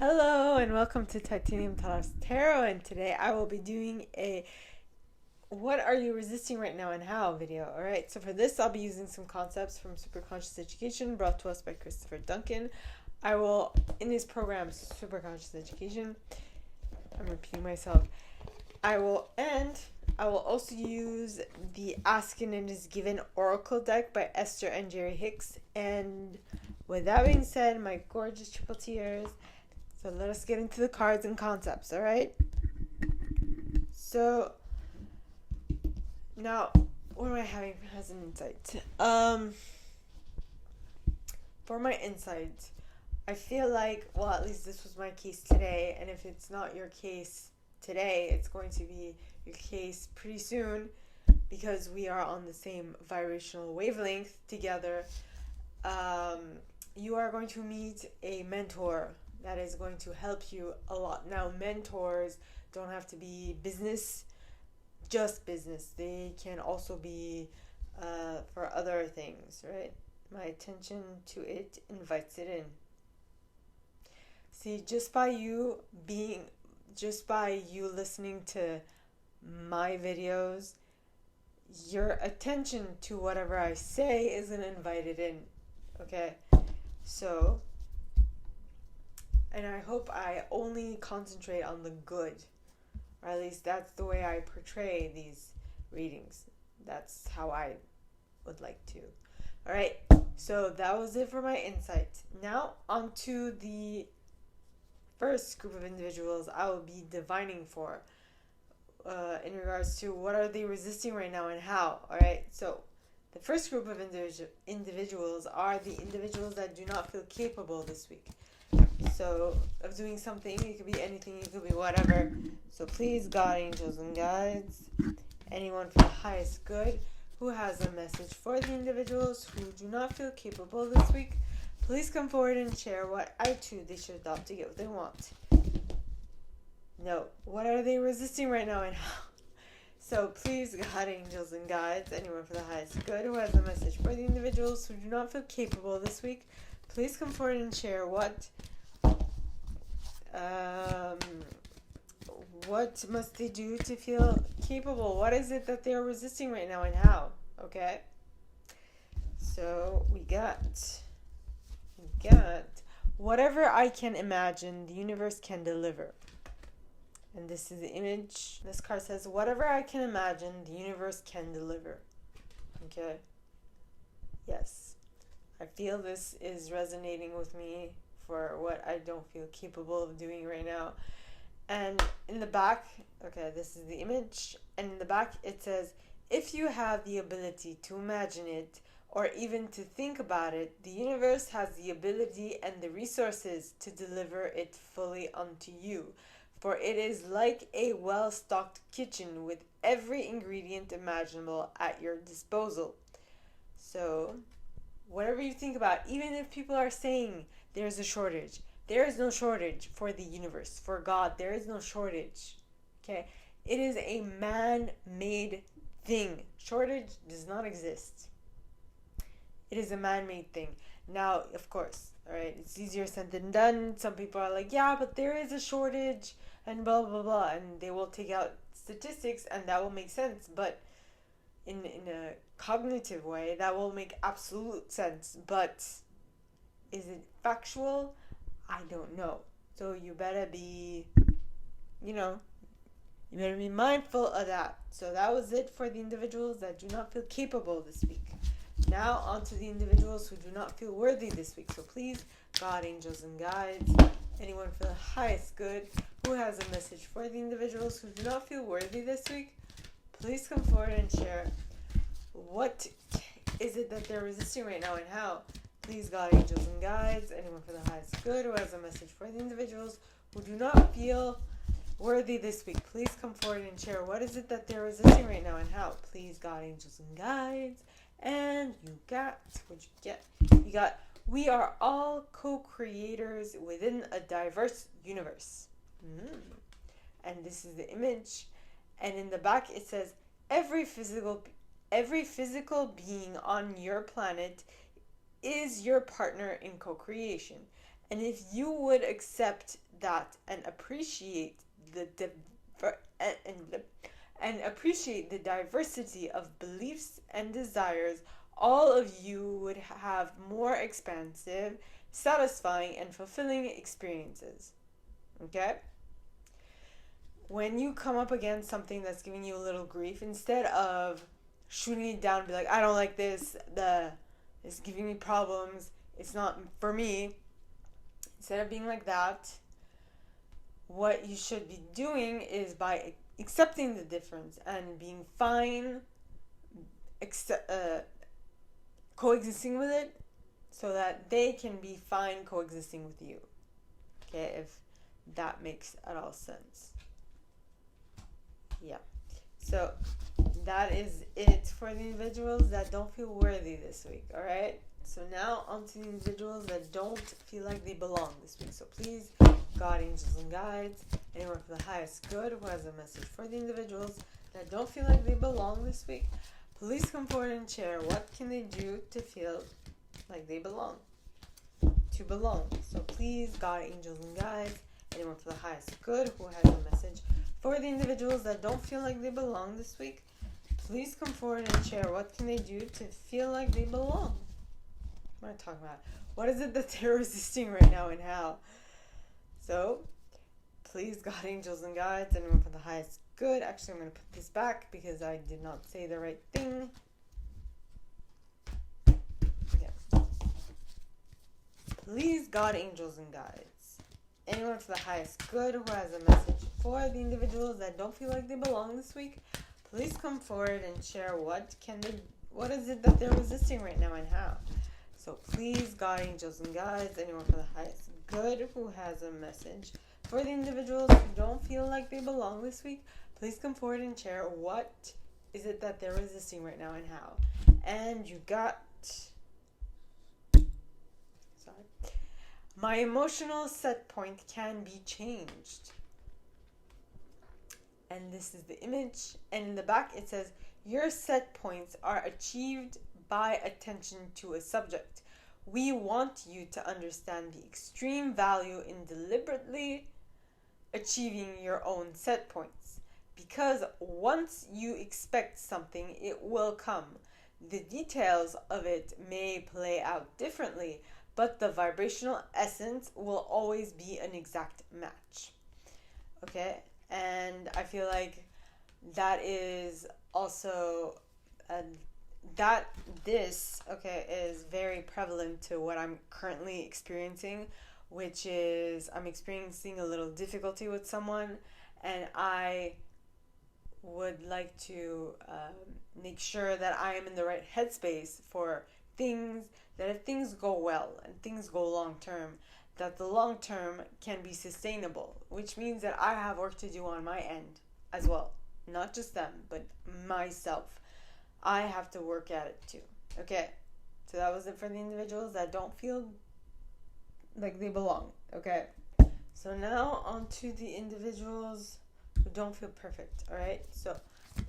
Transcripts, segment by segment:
Hello and welcome to Titanium Talos Tarot, and today I will be doing a what are you resisting right now and how video. Alright, so for this I'll be using some concepts from Superconscious Education brought to us by Chris Duncan. I will, in his program Superconscious Education, I'm repeating myself, I will also use the Ask and It Is Given Oracle deck by Esther and Jerry Hicks. And with that being said, my gorgeous triple T's, so let us get into the cards and concepts, alright? So, now, what am I having as an insight? For my insight, I feel like, well, at least this was my case today, and if it's not your case today, it's going to be your case pretty soon, because we are on the same vibrational wavelength together. You are going to meet a mentor that is going to help you a lot. Now, mentors don't have to be just business. They can also be for other things, right? My attention to it invites it in. See, just by you listening to my videos, your attention to whatever I say isn't invited in, okay? So, and I hope I only concentrate on the good, or at least that's the way I portray these readings. That's how I would like to. Alright, so that was it for my insight. Now, on to the first group of individuals I will be divining for in regards to what are they resisting right now and how. Alright, so the first group of individuals are the individuals that do not feel capable this week. So, of doing something. It could be anything, it could be whatever. So please, God, angels, and guides, anyone for the highest good who has a message for the individuals who do not feel capable this week, please come forward and share what attitude they should adopt to get what they want. No, what are they resisting right now and how? So please, God, angels, and guides, anyone for the highest good who has a message for the individuals who do not feel capable this week, please come forward and share what must they do to feel capable? What is it that they are resisting right now and how? Okay? So we got whatever I can imagine, the universe can deliver. And this is the image. This card says, whatever I can imagine, the universe can deliver. Okay? Yes. I feel this is resonating with me for what I don't feel capable of doing right now. And in the back, okay, this is the image. And in the back, it says, if you have the ability to imagine it, or even to think about it, the universe has the ability and the resources to deliver it fully unto you. For it is like a well-stocked kitchen with every ingredient imaginable at your disposal. So, whatever you think about, even if people are saying there's a shortage, there is no shortage for the universe. For God, there is no shortage. Okay? It is a man-made thing. Shortage does not exist. It is a man-made thing. Now, of course, alright, it's easier said than done. Some people are like, yeah, but there is a shortage, and blah, blah, blah. And they will take out statistics, and that will make sense. But in a cognitive way, that will make absolute sense. But is it factual? I don't know. So you better be, you better be mindful of that. So that was it for the individuals that do not feel capable this week. Now on to the individuals who do not feel worthy this week. So please, God, angels, and guides, anyone for the highest good who has a message for the individuals who do not feel worthy this week, please come forward and share what is it that they're resisting right now and how. Please, God, angels, and guides, anyone for the highest good who has a message for the individuals who do not feel worthy this week, please come forward and share what is it that they're resisting right now and how. Please, God, angels, and guides. And you got, what'd you get? You got, we are all co-creators within a diverse universe. And this is the image. And in the back it says, every physical being on your planet is your partner in co-creation. And if you would accept that and appreciate appreciate the diversity of beliefs and desires, all of you would have more expansive, satisfying, and fulfilling experiences. Okay? When you come up against something that's giving you a little grief, instead of shooting it down and be like, I don't like this, it's giving me problems, it's not for me, instead of being like that, what you should be doing is by accepting the difference and being fine, coexisting with it, so that they can be fine coexisting with you. Okay, if that makes at all sense. Yeah. So that is it for the individuals that don't feel worthy this week, alright? So now on to the individuals that don't feel like they belong this week. So please, God, angels, and guides, anyone for the highest good who has a message for the individuals that don't feel like they belong this week, please come forward and share what can they do to feel like they belong. To belong. So please, God, angels, and guides, anyone for the highest good who has a message for the individuals that don't feel like they belong this week, please come forward and share what can they do to feel like they belong. What am I talking about? What is it that they're resisting right now and how? So, please, God, angels, and guides, anyone for the highest good. Actually, I'm going to put this back because I did not say the right thing. Okay. Please, God, angels, and guides, anyone for the highest good who has a message for the individuals that don't feel like they belong this week, please come forward and share what is it that they're resisting right now and how. So please, God, angels, and guides, anyone for the highest good who has a message for the individuals who don't feel like they belong this week, please come forward and share what is it that they're resisting right now and how. And you got... Sorry. My emotional set point can be changed. And this is the image. And in the back it says, your set points are achieved by attention to a subject. We want you to understand the extreme value in deliberately achieving your own set points. Because once you expect something, it will come. The details of it may play out differently, but the vibrational essence will always be an exact match. Okay? And I feel like that is also... is very prevalent to what I'm currently experiencing, which is I'm experiencing a little difficulty with someone, and I would like to make sure that I am in the right headspace for things, that if things go well and things go long term, that the long term can be sustainable, which means that I have work to do on my end as well. Not just them, but myself. I have to work at it too. Okay, so that was it for the individuals that don't feel like they belong. Okay, so now on to the individuals who don't feel perfect. Alright, so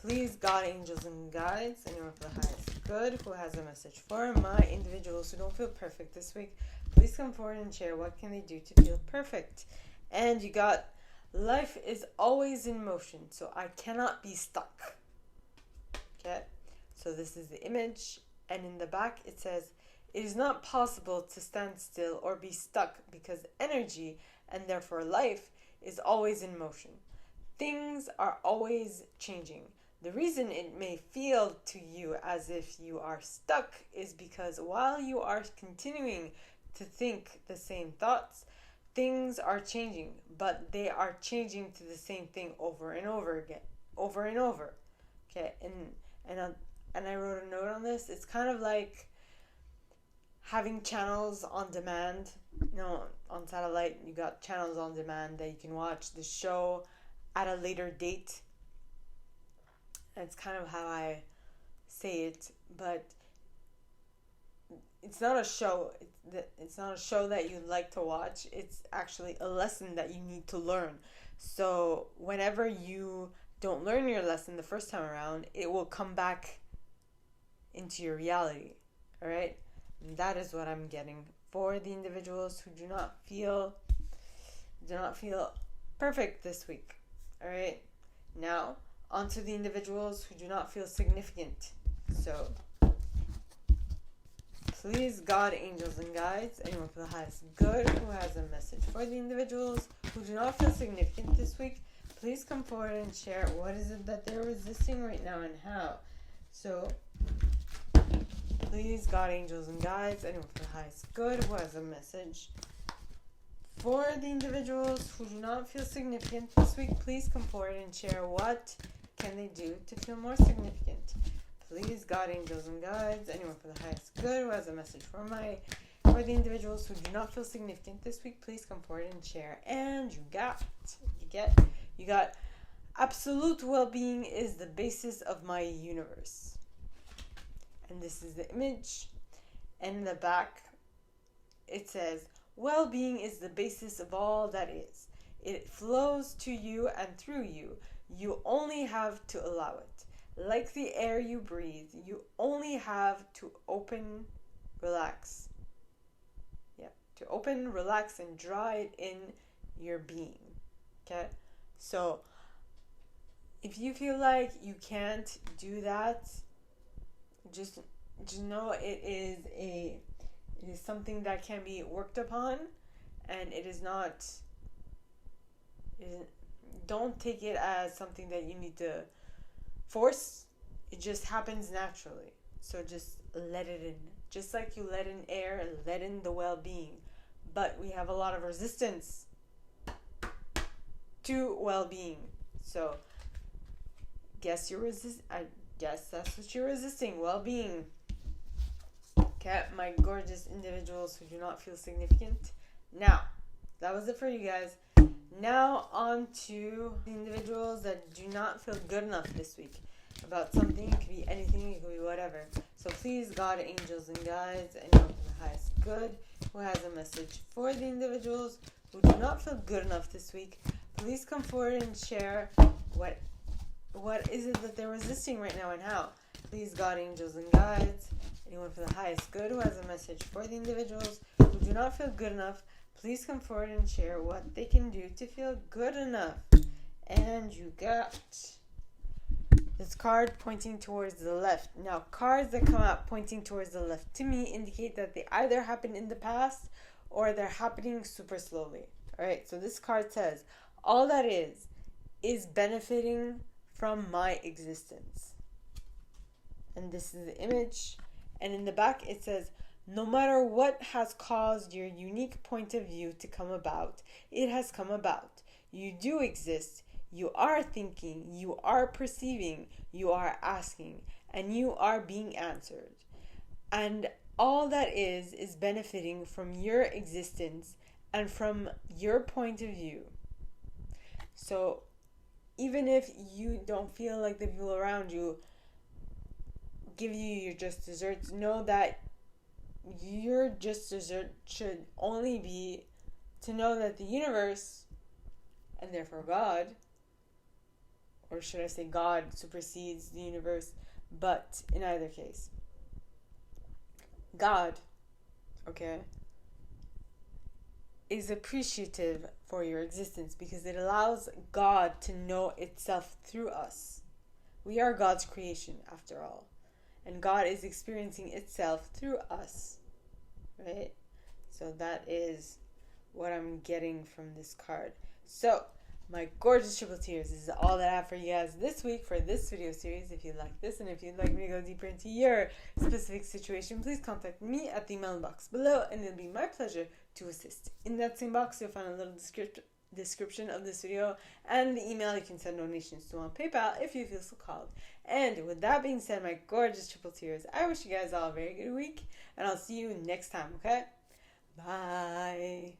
please, God, angels, and guides, anyone for the highest good who has a message for my individuals who don't feel perfect this week, please come forward and share what can they do to feel perfect. And you got, life is always in motion, so I cannot be stuck. Okay, so this is the image, and in the back it says, it is not possible to stand still or be stuck because energy, and therefore life, is always in motion. Things are always changing. The reason it may feel to you as if you are stuck is because while you are continuing to think the same thoughts, things are changing, but they are changing to the same thing over and over again, over and over. Okay, and I wrote a note on this. It's kind of like having channels on demand. You know, on satellite, you got channels on demand that you can watch the show at a later date. That's kind of how I say it, but it's not a show. It's not a show that you'd like to watch. It's actually a lesson that you need to learn. So whenever you don't learn your lesson the first time around, it will come back into your reality. All right? And that is what I'm getting for the individuals who do not feel do not feel perfect this week. All right. Now, on to the individuals who do not feel significant. So, please, God, angels, and guides, anyone for the highest good who has a message for the individuals who do not feel significant this week, please come forward and share what is it that they're resisting right now and how. So, please, God, angels, and guides, anyone for the highest good who has a message for the individuals who do not feel significant this week, please come forward and share what can they do to feel more significant. Please, God, angels, and guides, anyone for the highest good who has a message for the individuals who do not feel significant this week, please come forward and share. And you got absolute well-being is the basis of my universe. And this is the image. And in the back, it says, well-being is the basis of all that is. It flows to you and through you. You only have to allow it. Like the air you breathe, you only have to open, relax. To open, relax, and draw it in your being. Okay? So, if you feel like you can't do that, just know it is something that can be worked upon, and it is not. Don't take it as something that you need to force. It just happens naturally. So just let it in. Just like you let in air and let in the well-being. But we have a lot of resistance to well-being. So I guess that's what you're resisting, well-being. Okay, my gorgeous individuals who do not feel significant. Now, that was it for you guys. Now on to the individuals that do not feel good enough this week about something. It could be anything, it could be whatever. So please, God, angels, and guides, anyone from the highest good who has a message for the individuals who do not feel good enough this week, please come forward and share what is it that they're resisting right now and how. Please, God, angels, and guides, anyone for the highest good who has a message for the individuals who do not feel good enough, please come forward and share what they can do to feel good enough. And you got this card pointing towards the left. Now, cards that come out pointing towards the left to me indicate that they either happened in the past or they're happening super slowly. Alright, so this card says, all that is benefiting from my existence. And this is the image. And in the back it says, no matter what has caused your unique point of view to come about, it has come about. You do exist. You are thinking. You are perceiving. You are asking. And you are being answered. And all that is benefiting from your existence and from your point of view. So, even if you don't feel like the people around you give you your just desserts, know that your just dessert should only be to know that the universe, and therefore God, or should I say God supersedes the universe, but in either case, God, okay, is appreciative for your existence because it allows God to know itself through us. We are God's creation, after all. And God is experiencing itself through us. Right? So that is what I'm getting from this card. So, my gorgeous triple tears, this is all that I have for you guys this week for this video series. If you like this and if you'd like me to go deeper into your specific situation, please contact me at the email box below and it'll be my pleasure to assist. In that same box, you'll find a little description of this video and the email you can send donations to on PayPal if you feel so called. And with that being said, my gorgeous triple tears, I wish you guys all a very good week and I'll see you next time, okay? Bye.